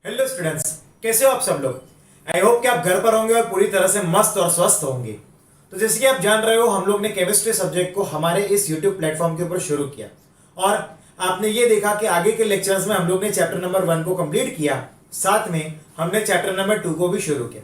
Hello students, कैसे हो आप सब लोग। आई होप कि आप घर पर होंगे और पूरी तरह से मस्त और स्वस्थ होंगे। तो जैसे कि आप जान रहे हो, हम लोग ने केमिस्ट्री सब्जेक्ट को हमारे इस यूट्यूब प्लेटफॉर्म के ऊपर शुरू किया और आपने ये देखा कि आगे के लेक्चर्स में हम लोग ने चैप्टर नंबर 1 को कंप्लीट किया, साथ में हमने चैप्टर नंबर 2 को भी शुरू किया।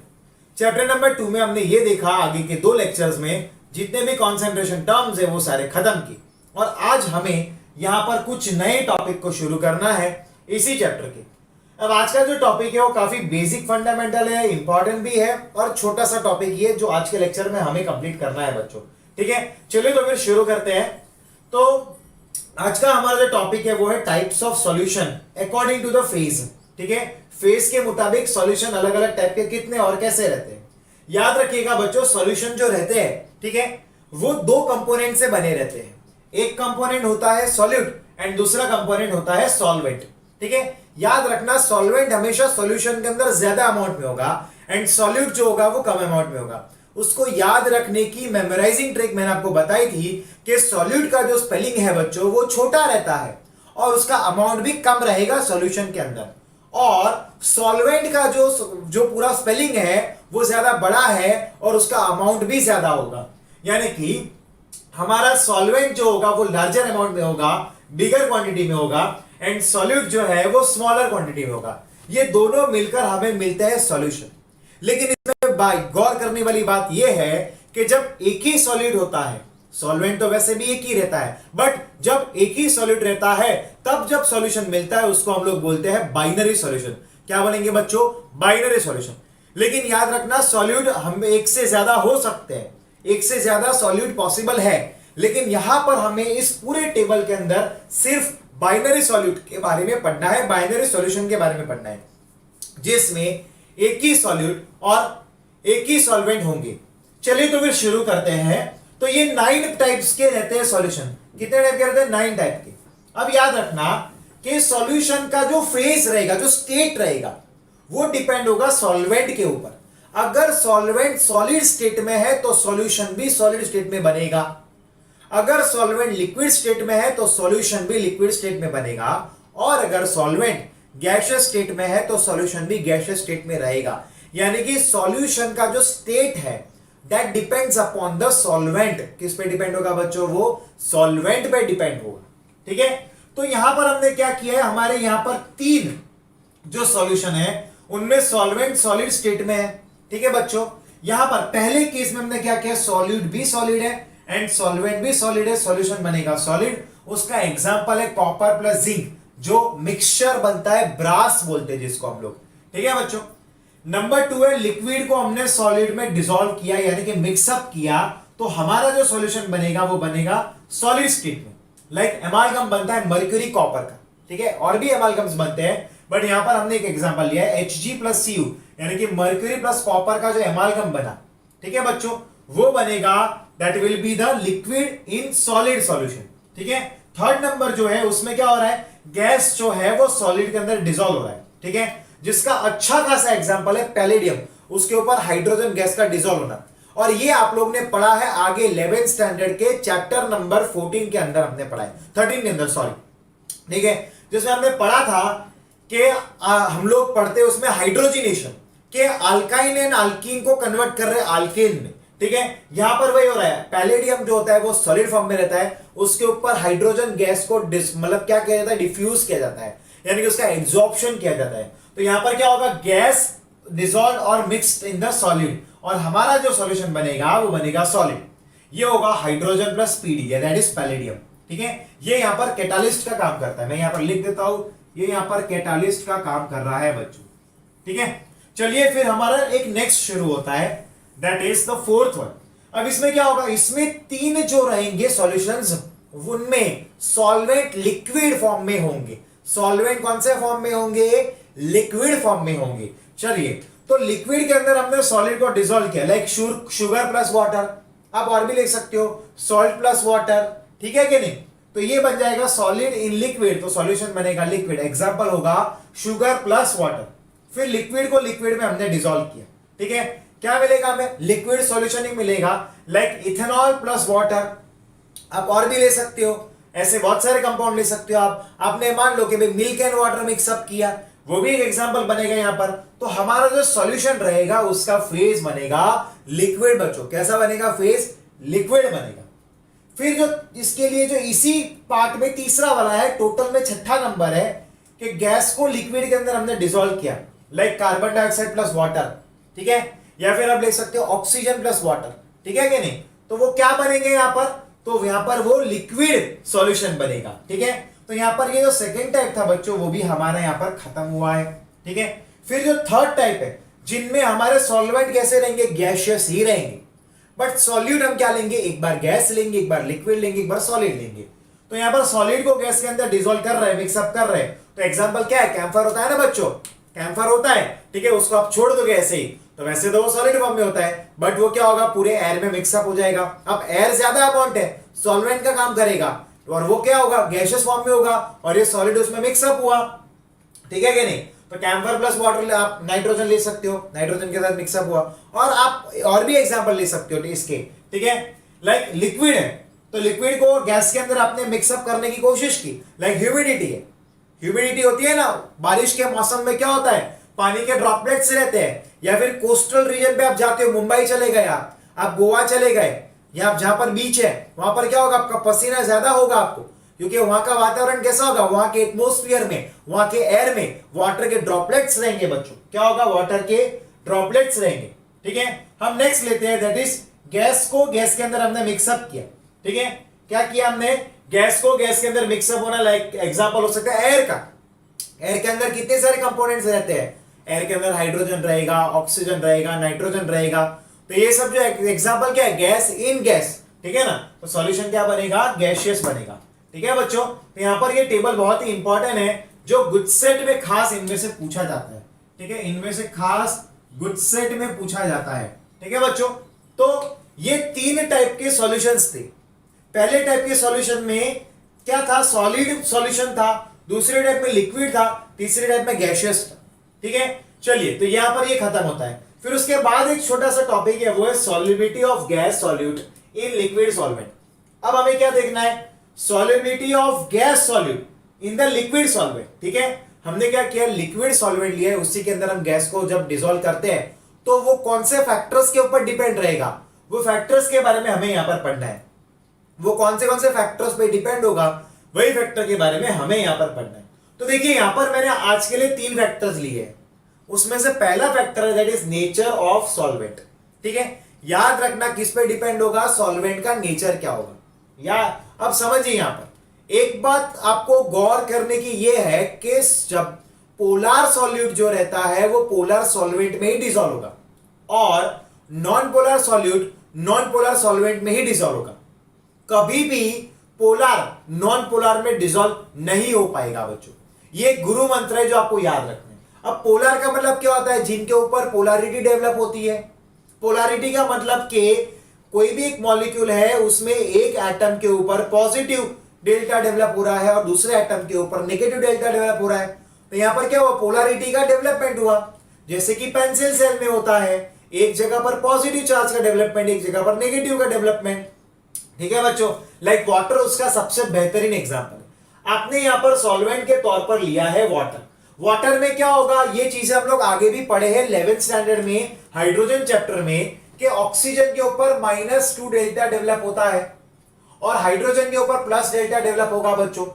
चैप्टर नंबर 2 में हमने ये देखा आगे के 2 लेक्चर्स में जितने भी कॉन्सेंट्रेशन टर्म्स है वो सारे खत्म किए और आज हमें यहाँ पर कुछ नए टॉपिक को शुरू करना है इसी चैप्टर के। अब आज का जो टॉपिक है वो काफी बेसिक फंडामेंटल है, इंपॉर्टेंट भी है और छोटा सा टॉपिक ये जो आज के लेक्चर में हमें कंप्लीट करना है बच्चों। ठीक है, चलिए तो फिर शुरू करते हैं। तो आज का हमारा जो टॉपिक है वो है types of solution according to the phase. ठीक है, फेज के मुताबिक सॉल्यूशन अलग अलग टाइप के कितने और कैसे रहते हैं। याद रखिएगा बच्चों, सॉल्यूशन जो रहते हैं, ठीक है, वो 2 कंपोनेंट से बने रहते हैं। एक कंपोनेंट होता है सॉल्यूट एंड दूसरा कंपोनेंट होता है सॉल्वेंट। ठीक है, याद रखना सॉल्वेंट हमेशा सॉल्यूशन के अंदर ज्यादा अमाउंट में होगा एंड सॉल्यूट जो होगा वो कम अमाउंट में होगा। उसको याद रखने की मेमोराइजिंग ट्रिक मैंने आपको बताई थी कि सॉल्यूट का जो स्पेलिंग है बच्चों वो छोटा रहता है और उसका अमाउंट भी कम रहेगा सॉल्यूशन के अंदर, और सॉल्वेंट का जो जो पूरा स्पेलिंग है वो ज्यादा बड़ा है और उसका अमाउंट भी ज्यादा होगा। यानी कि हमारा सॉल्वेंट जो होगा वो लार्जर अमाउंट में होगा, बिगर क्वांटिटी में होगा, एंड सॉल्यूट जो है वो स्मॉलर क्वांटिटी में होगा। ये दोनों मिलकर हमें मिलता है सॉल्यूशन। लेकिन इसमें गौर करने वाली बात यह है कि जब एक ही सॉल्यूट होता है, सॉल्वेंट तो वैसे भी एक ही रहता है, बट जब एक ही सॉल्यूट रहता है तब जब सॉल्यूशन मिलता है उसको हम लोग बोलते हैं बाइनरी सॉल्यूशन। क्या बोलेंगे बच्चों? Binary solution. लेकिन याद रखना सॉल्यूट हम एक से ज्यादा हो सकते हैं, एक से ज्यादा सॉल्यूट पॉसिबल है, लेकिन यहां पर हमें इस पूरे टेबल के अंदर सिर्फ बाइनरी सॉल्यूट के बारे में पढ़ना है, बाइनरी सॉल्यूशन के बारे में पढ़ना है जिसमें एक ही सॉल्यूट और एक ही सॉल्वेंट होंगे। चलिए तो फिर शुरू करते हैं। तो ये 9 टाइप्स के रहते हैं सॉल्यूशन। कितने टाइप के रहते हैं? 9 टाइप के। अब याद रखना कि सॉल्यूशन का जो फेज रहेगा, जो स्टेट रहेगा, वो डिपेंड होगा सॉल्वेंट के ऊपर। अगर सॉल्वेंट सॉलिड स्टेट में है तो सॉल्यूशन भी सॉलिड स्टेट में बनेगा, अगर सॉल्वेंट लिक्विड स्टेट में है तो सॉल्यूशन भी लिक्विड स्टेट में बनेगा, और अगर सॉल्वेंट गैसियस स्टेट में है तो सॉल्यूशन भी गैसियस स्टेट में रहेगा। यानी कि सॉल्यूशन का जो स्टेट है that depends upon the solvent. किस पे डिपेंड होगा बच्चों? वो सॉल्वेंट पे डिपेंड होगा। ठीक है, तो यहां पर हमने क्या किया है, हमारे यहां पर 3 जो सॉल्यूशन है उनमें सॉल्वेंट सॉलिड स्टेट में है। ठीक है बच्चों, यहां पर पहले केस में हमने क्या किया, सॉल्यूट भी सॉलिड है एंड सॉल्वेंट भी सॉलिड है, सॉल्यूशन बनेगा सॉलिड। उसका एग्जांपल है कॉपर प्लस जिंक, जो मिक्सचर बनता है, ब्रास बोलते हैं जिसको हम लोग। ठीक है बच्चों, नंबर 2 है लिक्विड को हमने सॉलिड में डिसॉल्व किया यानी कि मिक्सअप किया, तो हमारा जो सॉल्यूशन बनेगा वो बनेगा सॉलिड स्टेट में। लाइक एमालगम बनता है मर्क्यूरी कॉपर का। ठीक है, और भी एमालगम्स बनते हैं, बट यहां पर हमने एक एग्जांपल लिया है Hg प्लस Cu, यानी कि मर्क्यूरी प्लस कॉपर का जो एमालगम बना, ठीक है बच्चों, वो बनेगा that will be the liquid in solid solution. ठीक है, थर्ड नंबर जो है उसमें क्या हो रहा है, गैस जो है वो सॉलिड के अंदर डिसॉल्व हो रहा है। ठीक है, जिसका अच्छा खासा एग्जांपल है पैलेडियम, उसके ऊपर हाइड्रोजन गैस का डिसॉल्व होना। और ये आप लोग ने पढ़ा है आगे 11th स्टैंडर्ड के चैप्टर नंबर 14 के अंदर हमने पढ़ा है, 13 के अंदर सॉरी। ठीक है, जिसमें हमने पढ़ा था कि हम लोग पढ़ते हैं उसमें हाइड्रोजिनेशन के अल्काइन एंड अल्कीन को कन्वर्ट कर रहे हैं अल्केन में। ठीक है, यहां पर वही हो रहा है, पैलेडियम जो होता है वो सॉलिड फॉर्म में रहता है, उसके ऊपर हाइड्रोजन गैस को मतलब क्या किया जाता है, डिफ्यूज किया जाता है, यानी कि उसका एब्जॉर्प्शन किया जाता है। तो यहां पर क्या होगा, गैस डिसॉल्व और मिक्स्ड इन द सॉलिड, और हमारा जो सॉल्यूशन बनेगा वो बनेगा सॉलिड। ये होगा hydrogen plus PD, that is palladium. ठीक है, ये यहां पर कैटालिस्ट का काम करता है, मैं यहां पर लिख देता हूं, ये यहां पर कैटालिस्ट का काम कर रहा है बच्चों। ठीक है, चलिए फिर हमारा एक नेक्स्ट शुरू होता है, that is the 4th one. अब इसमें क्या होगा, इसमें 3 जो रहेंगे सॉल्यूशंस, उनमें सॉल्वेंट लिक्विड फॉर्म में होंगे। सॉल्वेंट कौन से फॉर्म में होंगे? लिक्विड फॉर्म में होंगे। चलिए, तो लिक्विड के अंदर हमने सॉलिड को डिसॉल्व किया, लाइक शुगर प्लस वाटर, आप और भी लिख सकते हो सॉल्ट प्लस वाटर। ठीक है कि नहीं? तो ये बन जाएगा सॉलिड इन लिक्विड, तो सॉल्यूशन बनेगा लिक्विड। एग्जांपल होगा शुगर प्लस वाटर। फिर लिक्विड को लिक्विड में हमने डिसॉल्व किया। ठीक है, क्या मिलेगा हमें? लिक्विड सॉल्यूशन ही मिलेगा, लाइक इथेनॉल प्लस वाटर। आप और भी ले सकते हो, ऐसे बहुत सारे कंपाउंड ले सकते हो आप। आपने मान लो कि मिल्क एंड वाटर मिक्सअप किया, वो भी एक एग्जांपल बनेगा यहाँ पर। तो हमारा जो सॉल्यूशन रहेगा उसका फेज बनेगा लिक्विड बच्चों। कैसा बनेगा? फेज लिक्विड बनेगा। फिर जो इसके लिए जो इसी पार्ट में तीसरा वाला है, टोटल में छठा नंबर है कि गैस को लिक्विड के अंदर हमने डिसॉल्व किया, like carbon dioxide plus water, ठीक है, या फिर आप लिख सकते हो ऑक्सीजन प्लस वाटर, ठीक है कि नहीं। तो वो क्या बनेंगे यहाँ पर? तो यहाँ पर वो लिक्विड सॉल्यूशन बनेगा, ठीक है। तो यहाँ पर ये जो सेकेंड टाइप था बच्चों वो भी हमारा यहाँ पर खत्म हुआ है, ठीक है। फिर जो थर्ड टाइप है जिनमें हमारे सॉल्वेंट कैसे रहेंगे? गैसियस ही रहेंगे, बट सॉल्यूट हम क्या लेंगे? एक बार गैस लेंगे, एक बार लिक्विड लेंगे, एक बार सॉलिड लेंगे। तो यहाँ पर सॉलिड को गैस के अंदर डिसॉल्व कर रहे हैं, मिक्सअप कर रहे हैं। तो एग्जांपल क्या है? कैम्फर होता है ना बच्चों, कैम्फर होता है, ठीक है। उसको आप छोड़ दोगे ऐसे ही तो वैसे तो वो सॉलिड फॉर्म में होता है, बट वो क्या होगा? पूरे एयर में मिक्सअप हो जाएगा। अब एयर ज्यादा अमाउंट है, सॉल्वेंट का काम करेगा, और वो क्या होगा? गैसियस फॉर्म में होगा, और ये सॉलिड उसमें मिक्सअप हुआ, ठीक है कि नहीं। तो कैम्फर प्लस वाटर आप नाइट्रोजन ले सकते हो, नाइट्रोजन के साथ मिक्सअप हुआ। और आप और भी एग्जांपल ले सकते हो इसके, ठीक है। लाइक लिक्विड है तो लिक्विड को गैस के अंदर आपने मिक्सअप करने की कोशिश की, लाइक ह्यूमिडिटी है, ह्यूमिडिटी होती है ना, बारिश के मौसम में क्या होता है? पानी के ड्रॉपलेट्स रहते हैं। या फिर कोस्टल रीजन पे आप जाते हो, मुंबई चले गए आप गोवा चले गए, या आप जहां पर बीच है वहां पर क्या होगा? आपका पसीना ज्यादा होगा आपको, क्योंकि वहां का वातावरण कैसा होगा? वहां के एटमोस्फियर में, वहां के एयर में वाटर के ड्रॉपलेट्स रहेंगे बच्चों। क्या होगा? वाटर के ड्रॉपलेट्स रहेंगे, ठीक है। हम नेक्स्ट लेते हैं, दैट इज गैस को गैस के अंदर हमने मिक्सअप किया, ठीक है। क्या किया हमने? गैस को गैस के अंदर मिक्सअप होना, लाइक एग्जांपल हो सकता है एयर का। एयर के अंदर कितने सारे कंपोनेंट्स रहते हैं? एयर के अंदर हाइड्रोजन रहेगा, ऑक्सीजन रहेगा, नाइट्रोजन रहेगा। तो ये सब जो एग्जांपल क्या है? गैस इन गैस, ठीक है ना। तो सॉल्यूशन क्या बनेगा? गैसियस बनेगा, ठीक है बच्चों। तो यहाँ पर ये टेबल बहुत ही इंपॉर्टेंट है, जो गुडसेट में खास इनमें से पूछा जाता है, ठीक है। इनमें से खास गुडसेट में पूछा जाता है, ठीक है बच्चों। तो ये तीन टाइप के सॉल्यूशंस थे। पहले टाइप के सॉल्यूशन में क्या था? सॉलिड सॉल्यूशन था, दूसरे टाइप में लिक्विड था, तीसरे टाइप में गैसियस था, ठीक है। चलिए, तो यहां पर ये खत्म होता है। फिर उसके बाद एक छोटा सा टॉपिक है, वो है solubility of gas solute in liquid solvent. अब हमें क्या देखना है? Solubility of gas solute in the liquid solvent, ठीक है। हमने क्या किया? लिक्विड सॉल्वेंट लिया है, उसी के अंदर हम गैस को जब डिसॉल्व करते हैं तो वो कौन से फैक्टर्स के ऊपर डिपेंड रहेगा, वो फैक्टर्स के बारे में हमें यहां पर पढ़ना है। वो कौन से फैक्टर्स पे डिपेंड होगा, वही फैक्टर के बारे में हमें यहां पर पढ़ना है। तो देखिए, यहां पर मैंने आज के लिए तीन फैक्टर्स लिए हैं। उसमें से पहला फैक्टर है that is nature of solvent, ठीक है। याद रखना किस पे डिपेंड होगा? सॉल्वेंट का नेचर क्या होगा। या अब समझिए, यहां पर एक बात आपको गौर करने की यह है कि जब पोलर सॉल्यूट जो रहता है वो पोलर सॉल्वेंट में ही डिसॉल्व होगा, और non polar solute non polar solvent में ही डिसॉल्व होगा। कभी भी पोलर नॉन पोलर में डिसॉल्व नहीं हो पाएगा बच्चों। ये गुरु मंत्र है जो आपको याद रखना है। अब पोलर का मतलब क्या होता है? जिनके ऊपर पोलैरिटी डेवलप होती है। पोलैरिटी का मतलब कि कोई भी एक मॉलिक्यूल है, उसमें एक एटम के ऊपर पॉजिटिव डेल्टा डेवलप हो रहा है और दूसरे एटम के ऊपर नेगेटिव डेल्टा डेवलप हो रहा है। तो यहां पर क्या हुआ? पोलैरिटी का डेवलपमेंट हुआ। जैसे कि पेंसिल सेल में होता है, एक जगह पर पॉजिटिव चार्ज का डेवलपमेंट, एक जगह पर नेगेटिव का डेवलपमेंट, ठीक है बच्चों। लाइक वाटर उसका सबसे बेहतरीन एग्जांपल है। आपने यहां पर सॉल्वेंट के तौर पर लिया है वाटर। वाटर में क्या होगा? ये चीजें हम लोग आगे भी पढ़े हैं 11th स्टैंडर्ड में हाइड्रोजन चैप्टर में, कि ऑक्सीजन के ऊपर -2 डेल्टा डेवलप होता है और हाइड्रोजन के ऊपर प्लस डेल्टा डेवलप होगा बच्चों।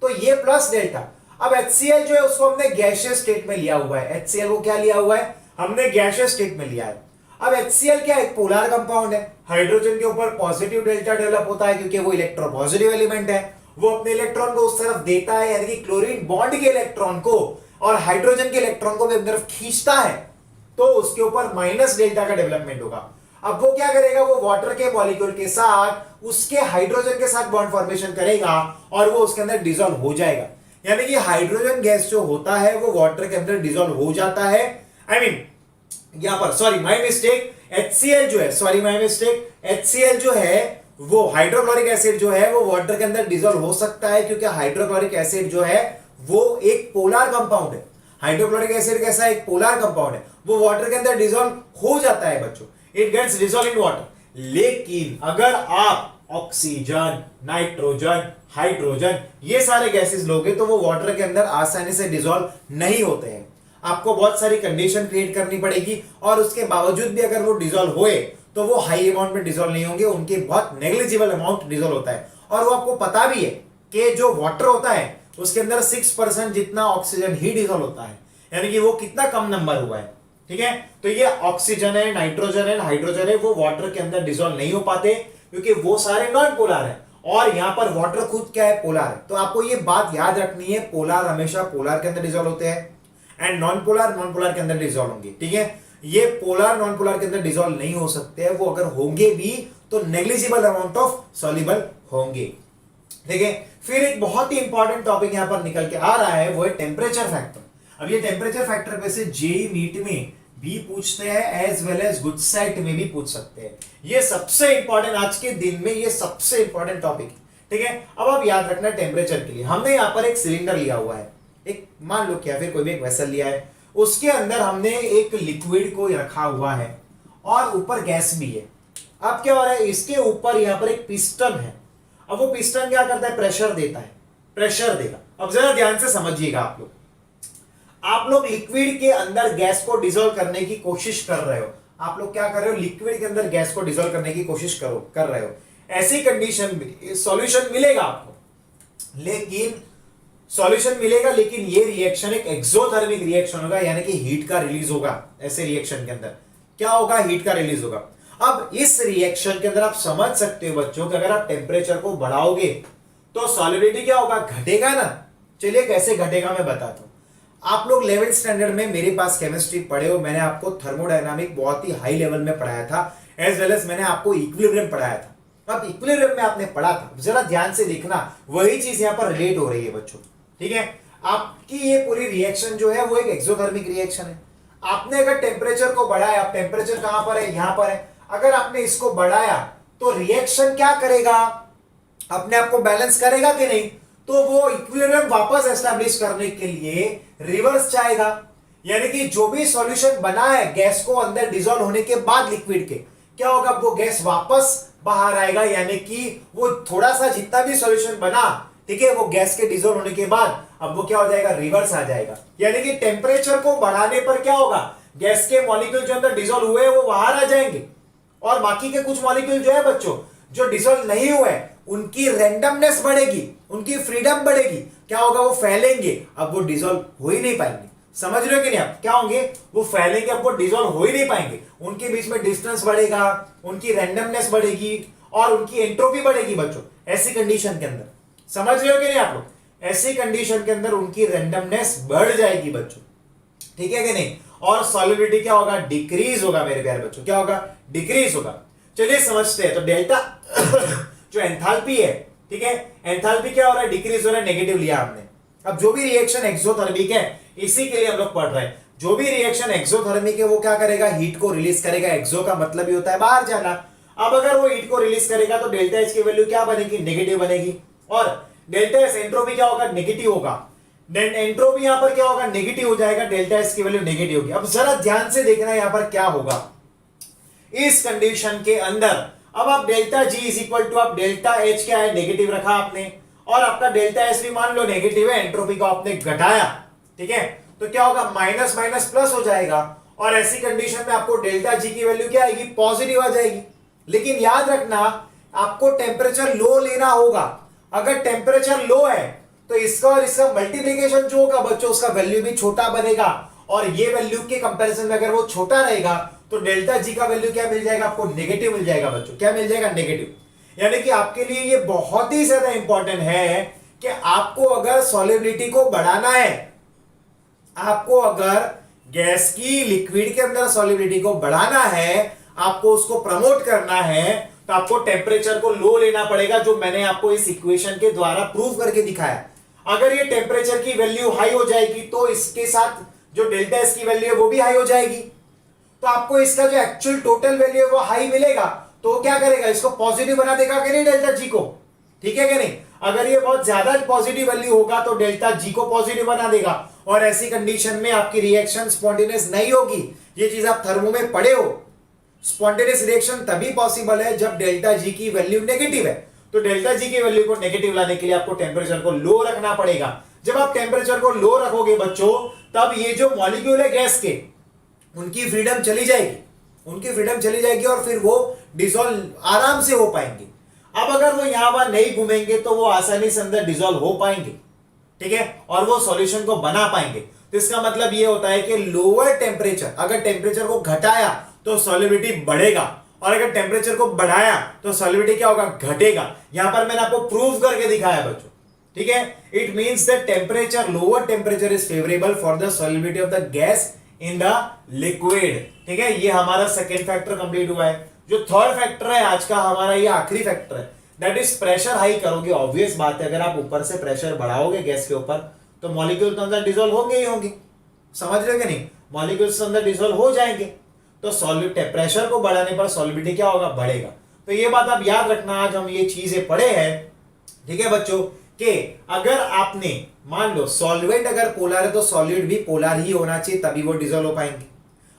तो ये प्लस डेल्टा, अब HCl जो है उसको हमने गैसियस स्टेट में लिया हुआ है। HCl को क्या लिया हुआ है? हमने गैसियस स्टेट में लिया है। अब HCl क्या है? एक पोलर कंपाउंड है। हाइड्रोजन के ऊपर पॉजिटिव डेल्टा डेवलप होता है क्योंकि वो इलेक्ट्रोपॉजिटिव एलिमेंट है। वो अपने इलेक्ट्रॉन को उस तरफ देता है, यानी कि क्लोरीन बॉन्ड के इलेक्ट्रॉन को और हाइड्रोजन के इलेक्ट्रॉन को भी अपनी तरफ खींचता है, तो उसके ऊपर माइनस डेल्टा का डेवलपमेंट होगा। अब वो क्या करेगा? वो वाटर के मॉलिक्यूल के साथ उसके हाइड्रोजन के साथ बॉन्ड फॉर्मेशन करेगा और वो उसके अंदर डिसॉल्व हो जाएगा। यानी कि हाइड्रोजन गैस जो होता है वो वाटर के अंदर डिसॉल्व हो जाता है। यहां पर सॉरी माय मिस्टेक, HCl जो है, सॉरी माय मिस्टेक, HCl जो है वो हाइड्रोक्लोरिक एसिड जो है वो वाटर के अंदर डिसॉल्व हो सकता है, क्योंकि हाइड्रोक्लोरिक एसिड जो है वो एक पोलर कंपाउंड है। हाइड्रोक्लोरिक एसिड कैसा है? एक पोलर कंपाउंड है। वो वाटर के अंदर डिसॉल्व हो जाता है बच्चों, it gets dissolve in water. लेकिन अगर आप ऑक्सीजन, नाइट्रोजन, हाइड्रोजन, ये सारे गैसेस लोगे तो वो वाटर के अंदर आसानी से डिसॉल्व नहीं होते हैं। आपको बहुत सारी कंडीशन क्रिएट करनी पड़ेगी और उसके बावजूद भी अगर वो डिसॉल्व होए तो वो हाई अमाउंट में डिसॉल्व नहीं होंगे, उनके बहुत नेग्लिजिबल अमाउंट डिसॉल्व होता है। और वो आपको पता भी है कि जो वाटर होता है उसके अंदर 6% जितना ऑक्सीजन ही डिसॉल्व होता है, यानी कि वो कितना कम नंबर हुआ है। ठीक है, तो ये ऑक्सीजन है, नाइट्रोजन है, हाइड्रोजन है, वो वाटर के अंदर डिसॉल्व नहीं हो पाते क्योंकि वो सारे नॉन पोलर है और यहां पर वाटर खुद क्या है, पोलर है। तो आपको ये बात याद रखनी है, पोलर हमेशा पोलर के अंदर डिसॉल्व होते हैं एंड नॉन पोलर के अंदर डिसॉल्व होंगे। ठीक है, ये पोलर नॉन पोलर के अंदर डिसॉल्व नहीं हो सकते हैं, वो अगर होंगे भी तो नेग्लिजिबल अमाउंट ऑफ सॉल्युबल होंगे। ठीक है, फिर एक बहुत ही इंपॉर्टेंट टॉपिक यहां पर निकल के आ रहा है, वो है टेम्परेचर फैक्टर। अब ये टेम्परेचर फैक्टर पे से जेईई नीट में भी पूछते हैं as well as good set में भी पूछ सकते हैं। ये सबसे इंपॉर्टेंट आज के दिन में ये सबसे इंपॉर्टेंट टॉपिक है। ठीक है, अब आप याद रखना टेम्परेचर के लिए हमने यहाँ पर एक सिलेंडर लिया हुआ है, एक मान लो क्या फिर कोई भी एक वेसल लिया है, उसके अंदर हमने एक लिक्विड को रखा हुआ है और ऊपर गैस भी है। अब क्या हो रहा है, इसके ऊपर यहाँ पर एक पिस्टन है। अब वो पिस्टन क्या करता है, प्रेशर देता है, प्रेशर देगा। अब जरा ध्यान से समझिएगा, आप लोग लिक्विड के अंदर गैस को डिसॉल्व करने की कोशिश कर रहे हो। आप लोग क्या कर रहे हो, लिक्विड के अंदर गैस को डिसॉल्व करने की कोशिश कर रहे हो। ऐसी कंडीशन में सॉल्यूशन मिलेगा आपको, लेकिन सॉल्यूशन मिलेगा, लेकिन ये रिएक्शन एक एक्सोथर्मिक रिएक्शन होगा, यानी कि हीट का रिलीज होगा। ऐसे रिएक्शन के अंदर क्या होगा, हीट का रिलीज होगा। अब इस रिएक्शन के अंदर आप समझ सकते हो बच्चों कि अगर आप टेम्परेचर को बढ़ाओगे तो सॉलिबिलिटी क्या होगा, घटेगा ना। चलिए कैसे घटेगा मैं बताता हूं। आप लोग 11th स्टैंडर्ड में मेरे पास केमिस्ट्री पढ़े हो, मैंने आपको थर्मोडायनामिक बहुत ही हाई लेवल में पढ़ाया था, एज वेल एज मैंने आपको इक्विलिब्रियम पढ़ाया था। अब इक्विलिब्रियम में आपने पढ़ा था, जरा ध्यान से देखना, वही चीज यहां पर रिलेट हो रही है बच्चों। ठीक है, आपकी ये पूरी रिएक्शन जो है वो एक एक्सोथर्मिक रिएक्शन है। आपने अगर टेम्परेचर को बढ़ाया, टेम्परेचर कहां पर है, यहां पर है, अगर आपने इसको बढ़ाया तो रिएक्शन क्या करेगा, अपने आप को बैलेंस करेगा कि नहीं, तो वो इक्विलिब्रियम वापस एस्टैब्लिश करने के लिए रिवर्स जाएगा। यानी कि जो भी सॉल्यूशन बना है गैस को अंदर डिसॉल्व होने के बाद लिक्विड के, क्या होगा, वो गैस वापस बाहर आएगा, यानी कि वो थोड़ा सा जितना भी सॉल्यूशन बना, ठीक है, वो गैस के डिसॉल्व होने के बाद अब वो क्या हो जाएगा, रिवर्स आ जाएगा। यानी कि टेम्परेचर को बढ़ाने पर क्या होगा, गैस के मॉलिक्यूल जो अंदर डिसॉल्व हुए वो बाहर आ जाएंगे और बाकी के कुछ मॉलिक्यूल जो है बच्चों जो डिसॉल्व नहीं हुए उनकी रैंडमनेस बढ़ेगी, उनकी फ्रीडम बढ़ेगी, क्या होगा, वो फैलेंगे, अब वो डिसॉल्व हो ही नहीं पाएंगे। समझ रहे हो कि नहीं आप, क्या होंगे, वो फैलेंगे, अब वो डिसॉल्व हो ही नहीं पाएंगे, उनके बीच में डिस्टेंस बढ़ेगा, उनकी रैंडमनेस बढ़ेगी और उनकी एंट्रोपी बढ़ेगी बच्चों। ऐसी कंडीशन के अंदर, समझ रहे हो कि नहीं आप लोग, ऐसी कंडीशन के अंदर उनकी रैंडमनेस बढ़ जाएगी बच्चों। ठीक है कि नहीं, और सॉल्युबिलिटी क्या होगा, डिक्रीज होगा मेरे प्यारे बच्चों, क्या होगा, डिक्रीज होगा। चलिए समझते हैं, तो डेल्टा जो एंथैल्पी है, ठीक है, एंथैल्पी क्या हो रहा है, डिक्रीज हो रहा है, नेगेटिव लिया हमने। अब जो भी रिएक्शन एक्सोथर्मिक है, इसी के लिए हम लोग पढ़ रहे हैं, जो भी रिएक्शन एक्सोथर्मिक है वो क्या करेगा, हीट को रिलीज करेगा। एक्सो का मतलब ही होता है बाहर जाना। अब अगर वो हीट को रिलीज करेगा तो डेल्टा एच की वैल्यू क्या बनेगी, नेगेटिव बनेगी, और डेल्टा एच एंट्रोपी क्या होगा, नेगेटिव होगा। देन एंट्रोपी यहां पर क्या होगा, नेगेटिव हो जाएगा, डेल्टा एच की वैल्यू नेगेटिव होगी। अब जरा ध्यान से देखना यहां पर क्या होगा इस कंडीशन के अंदर। अब आप delta G is equal to, आप डेल्टा एच क्या है, नेगेटिव रखा आपने, और आपका डेल्टा एच भी मान लो नेगेटिव है, एंट्रोपी को आपने घटाया, ठीक है, तो क्या होगा, माइनस माइनस प्लस हो जाएगा, और ऐसी कंडीशन में आपको डेल्टा जी की वैल्यू क्या आएगी, पॉजिटिव आ जाएगी। लेकिन याद रखना आपको टेम्परेचर लो लेना होगा। अगर टेम्परेचर लो है तो इसका और इसका मल्टीप्लीकेशन जो होगा बच्चों, उसका वैल्यू भी छोटा बनेगा, और ये वैल्यू के कंपैरिजन में अगर वो छोटा रहेगा तो डेल्टा जी का वैल्यू क्या मिल जाएगा, आपको नेगेटिव मिल जाएगा बच्चों। क्या मिल जाएगा, नेगेटिव। यानी कि आपके लिए ये बहुत ही ज्यादा इंपॉर्टेंट है कि आपको अगर सॉल्युबिलिटी को बढ़ाना है, आपको अगर गैस की लिक्विड के अंदर सॉल्युबिलिटी को बढ़ाना है, आपको उसको प्रमोट करना है, तो आपको टेम्परेचर को लो लेना पड़ेगा, जो मैंने आपको इस इक्वेशन के द्वारा प्रूव करके दिखाया। अगर ये टेम्परेचर की वैल्यू हाई हो जाएगी तो इसके साथ जो डेल्टा एस की वैल्यू है वो भी हाई हो जाएगी, तो आपको इसका जो एक्चुअल टोटल वैल्यू है वो हाई मिलेगा। तो क्या करेगा, इसको पॉजिटिव बना देगा कि नहीं, डेल्टा जी को, ठीक है कि नहीं। अगर ये बहुत ज्यादा पॉजिटिव वैल्यू होगा तो डेल्टा जी को पॉजिटिव बना देगा, और ऐसी कंडीशन में आपकी रिएक्शन स्पॉन्टेनियस नहीं होगी। ये चीज आप थर्मो में पढ़े हो, स्पॉन्टेनियस रिएक्शन तभी पॉसिबल है जब डेल्टा जी की वैल्यू नेगेटिव है। तो डेल्टा जी की वैल्यू को नेगेटिव लाने के लिए आपको टेम्परेचर को लो रखना पड़ेगा। जब आप टेम्परेचर को लो रखोगे बच्चों, तब ये जो मॉलिक्यूल है गैस के, उनकी फ्रीडम चली जाएगी, उनकी फ्रीडम चली जाएगी और फिर वो डिसॉल्व आराम से हो पाएंगे। अब अगर वो यहां वहां नहीं घूमेंगे तो वो आसानी से अंदर डिसॉल्व हो पाएंगे, ठीक है, और वो सॉल्यूशन को बना पाएंगे। तो इसका मतलब ये होता है कि लोअर टेम्परेचर, अगर टेम्परेचर को घटाया तो सॉल्युबिलिटी बढ़ेगा, और अगर टेम्परेचर को बढ़ाया तो सॉल्युबिलिटी क्या होगा, घटेगा। यहां पर मैंने आपको प्रूव करके दिखाया बच्चों, ठीक है। It means that temperature, lower temperature is favourable for the solubility of the gas in the liquid, ठीक है। ये हमारा सेकेंड फैक्टर कंप्लीट हुआ है। जो थर्ड फैक्टर है आज का हमारा, ये आखिरी फैक्टर है, दैट इज प्रेशर हाई करोगे। ऑब्वियस बात है, अगर आप ऊपर से प्रेशर बढ़ाओगे गैस के ऊपर तो मॉलिक्यूल तो अंदर डिसॉल्व होंगे ही होंगे, समझ रहे हो कि नहीं, मॉलिक्यूल्स अंदर डिसॉल्व हो जाएंगे। तो प्रेशर को बढ़ाने पर सॉल्युबिलिटी क्या होगा, बढ़ेगा। तो ये बात आप याद रखना, आज हम ये चीजें पढ़े हैं, ठीक है बच्चों, कि अगर आपने मान लो सॉल्वेंट अगर पोलर है तो सॉलिड भी पोलर ही होना चाहिए, तभी वो डिसॉल्व हो पाएंगे।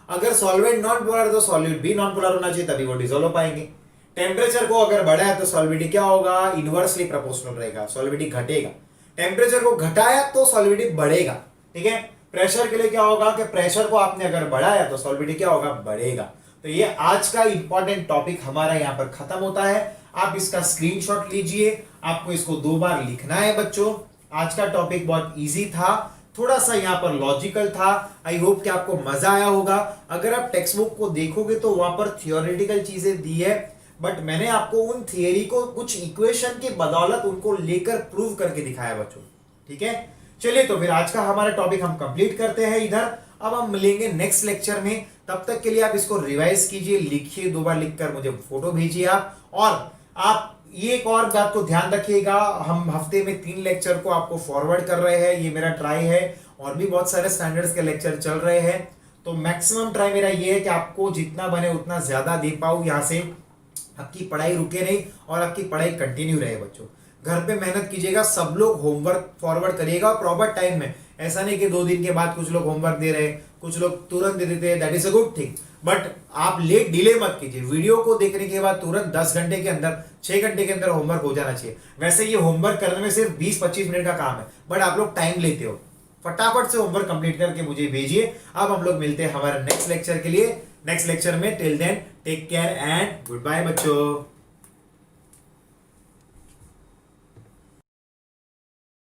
अगर सॉल्वेंट नॉन पोलर है तो सॉलिड भी नॉन पोलर होना चाहिए, तभी वो डिसॉल्व हो पाएंगे। टेम्परेचर को अगर बढ़ा है तो सॉल्युबिलिटी क्या होगा, इनवर्सली प्रोपोर्शनल रहेगा, सॉल्युबिलिटी घटेगा। टेम्परेचर को घटाया तो सॉल्युबिलिटी बढ़ेगा, ठीक है। प्रेशर के लिए क्या होगा कि प्रेशर को आपने अगर बढ़ाया तो सॉल्युबिलिटी क्या होगा, बढ़ेगा। तो ये आज का इंपॉर्टेंट टॉपिक हमारा यहाँ पर खत्म होता है। आप इसका स्क्रीनशॉट लीजिए, आपको इसको 2 बार लिखना है बच्चों। आज का टॉपिक बहुत इजी था, थोड़ा सा यहाँ पर लॉजिकल था। आई होप कि आपको मजा आया होगा। अगर आप टेक्स्ट बुक को देखोगे तो वहां पर थियोरेटिकल चीजें दी है, बट मैंने आपको उन थियरी को कुछ इक्वेशन की बदौलत उनको लेकर प्रूव करके दिखाया बच्चों, ठीक है। चलिए तो फिर आज का हमारा टॉपिक हम कंप्लीट करते हैं इधर। अब हम मिलेंगे नेक्स्ट लेक्चर में, तब तक के लिए आप इसको रिवाइज कीजिए, लिखिए, 2 बार लिखकर मुझे फोटो भेजिए आप। और आप ये एक और बात को ध्यान रखिएगा, हम हफ्ते में 3 लेक्चर को आपको फॉरवर्ड कर रहे हैं, ये मेरा ट्राई है। और भी बहुत सारे स्टैंडर्ड्स के लेक्चर चल रहे हैं, तो मैक्सिमम ट्राई मेरा ये है कि आपको जितना बने उतना ज्यादा दे पाऊँ, यहाँ से आपकी पढ़ाई रुके नहीं और आपकी पढ़ाई कंटिन्यू रहे बच्चों। घर पे मेहनत कीजिएगा, सब लोग होमवर्क फॉरवर्ड करिएगा प्रॉपर टाइम में। ऐसा नहीं कि 2 दिन के बाद कुछ लोग होमवर्क दे रहे हैं, कुछ लोग तुरंत दे देते हैं, that is a good thing, but आप लेट डिले मत कीजिए। वीडियो को देखने के बाद तुरंत 10 घंटे के अंदर, 6 घंटे के अंदर होमवर्क हो जाना चाहिए। वैसे ये होमवर्क करने में सिर्फ 20-25 मिनट का काम है, बट आप लोग टाइम लेते हो। फटाफट से होमवर्क कंप्लीट करके मुझे भेजिए। अब हम लोग मिलते हैं हमारे नेक्स्ट लेक्चर के लिए, नेक्स्ट लेक्चर में। Till then take care and goodbye बच्चों।